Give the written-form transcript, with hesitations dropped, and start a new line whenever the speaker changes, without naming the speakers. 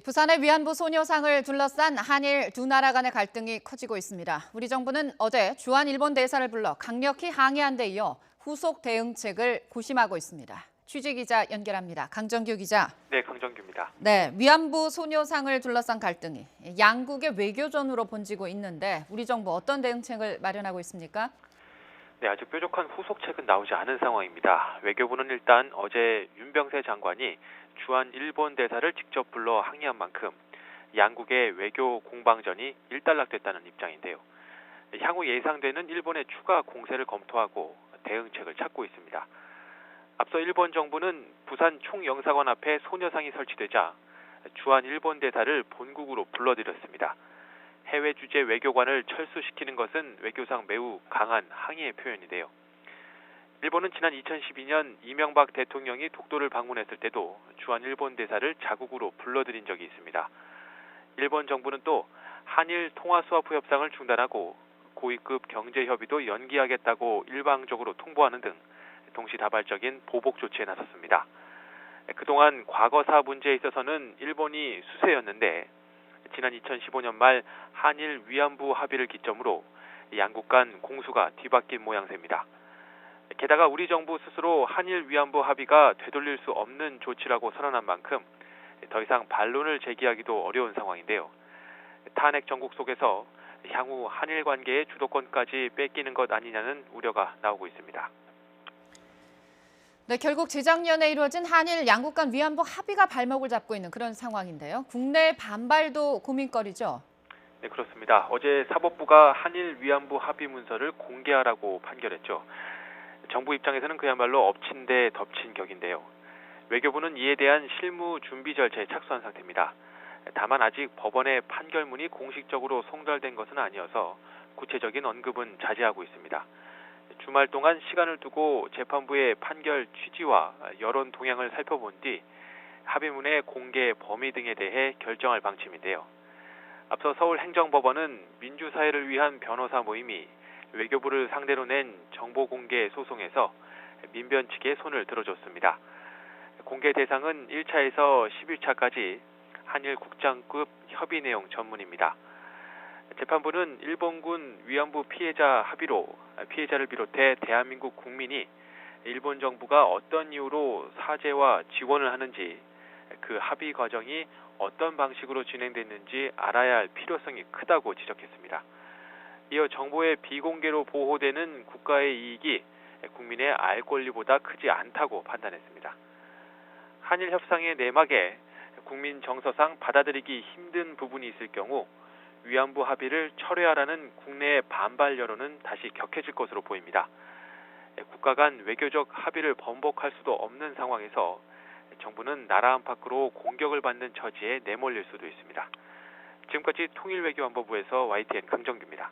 부산의 위안부 소녀상을 둘러싼 한일 두 나라 간의 갈등이 커지고 있습니다. 우리 정부는 어제 주한 일본 대사를 불러 강력히 항의한 데 이어 후속 대응책을 고심하고 있습니다. 취재 기자 연결합니다. 강정규 기자.
네, 강정규입니다.
네, 위안부 소녀상을 둘러싼 갈등이 양국의 외교전으로 번지고 있는데 우리 정부 어떤 대응책을 마련하고 있습니까?
네, 아직 뾰족한 후속책은 나오지 않은 상황입니다. 외교부는 일단 어제 윤병세 장관이 주한 일본 대사를 직접 불러 항의한 만큼 양국의 외교 공방전이 일단락됐다는 입장인데요. 향후 예상되는 일본의 추가 공세를 검토하고 대응책을 찾고 있습니다. 앞서 일본 정부는 부산 총영사관 앞에 소녀상이 설치되자 주한 일본 대사를 본국으로 불러들였습니다. 해외 주재 외교관을 철수시키는 것은 외교상 매우 강한 항의의 표현인데요. 일본은 지난 2012년 이명박 대통령이 독도를 방문했을 때도 주한 일본 대사를 자국으로 불러들인 적이 있습니다. 일본 정부는 또 한일 통화수화부 협상을 중단하고 고위급 경제협의도 연기하겠다고 일방적으로 통보하는 등 동시다발적인 보복 조치에 나섰습니다. 그동안 과거사 문제에 있어서는 일본이 수세였는데 지난 2015년 말 한일 위안부 합의를 기점으로 양국 간 공수가 뒤바뀐 모양새입니다. 게다가 우리 정부 스스로 한일 위안부 합의가 되돌릴 수 없는 조치라고 선언한 만큼 더 이상 반론을 제기하기도 어려운 상황인데요. 탄핵 정국 속에서 향후 한일 관계의 주도권까지 뺏기는 것 아니냐는 우려가 나오고 있습니다.
네, 결국 재작년에 이루어진 한일 양국 간 위안부 합의가 발목을 잡고 있는 그런 상황인데요. 국내 반발도 고민거리죠?
네, 그렇습니다. 어제 사법부가 한일 위안부 합의 문서를 공개하라고 판결했죠. 정부 입장에서는 그야말로 엎친 데 덮친 격인데요. 외교부는 이에 대한 실무 준비 절차에 착수한 상태입니다. 다만 아직 법원의 판결문이 공식적으로 송달된 것은 아니어서 구체적인 언급은 자제하고 있습니다. 주말 동안 시간을 두고 재판부의 판결 취지와 여론 동향을 살펴본 뒤 합의문의 공개 범위 등에 대해 결정할 방침인데요. 앞서 서울행정법원은 민주사회를 위한 변호사 모임이 외교부를 상대로 낸 정보공개 소송에서 민변 측에 손을 들어줬습니다. 공개 대상은 1차에서 11차까지 한일 국장급 협의 내용 전문입니다. 재판부는 일본군 위안부 피해자 합의로 피해자를 비롯해 대한민국 국민이 일본 정부가 어떤 이유로 사죄와 지원을 하는지 그 합의 과정이 어떤 방식으로 진행됐는지 알아야 할 필요성이 크다고 지적했습니다. 이어 정보의 비공개로 보호되는 국가의 이익이 국민의 알 권리보다 크지 않다고 판단했습니다. 한일 협상의 내막에 국민 정서상 받아들이기 힘든 부분이 있을 경우 위안부 합의를 철회하라는 국내의 반발 여론은 다시 격해질 것으로 보입니다. 국가 간 외교적 합의를 번복할 수도 없는 상황에서 정부는 나라 안팎으로 공격을 받는 처지에 내몰릴 수도 있습니다. 지금까지 통일외교안보부에서 YTN 강정규입니다.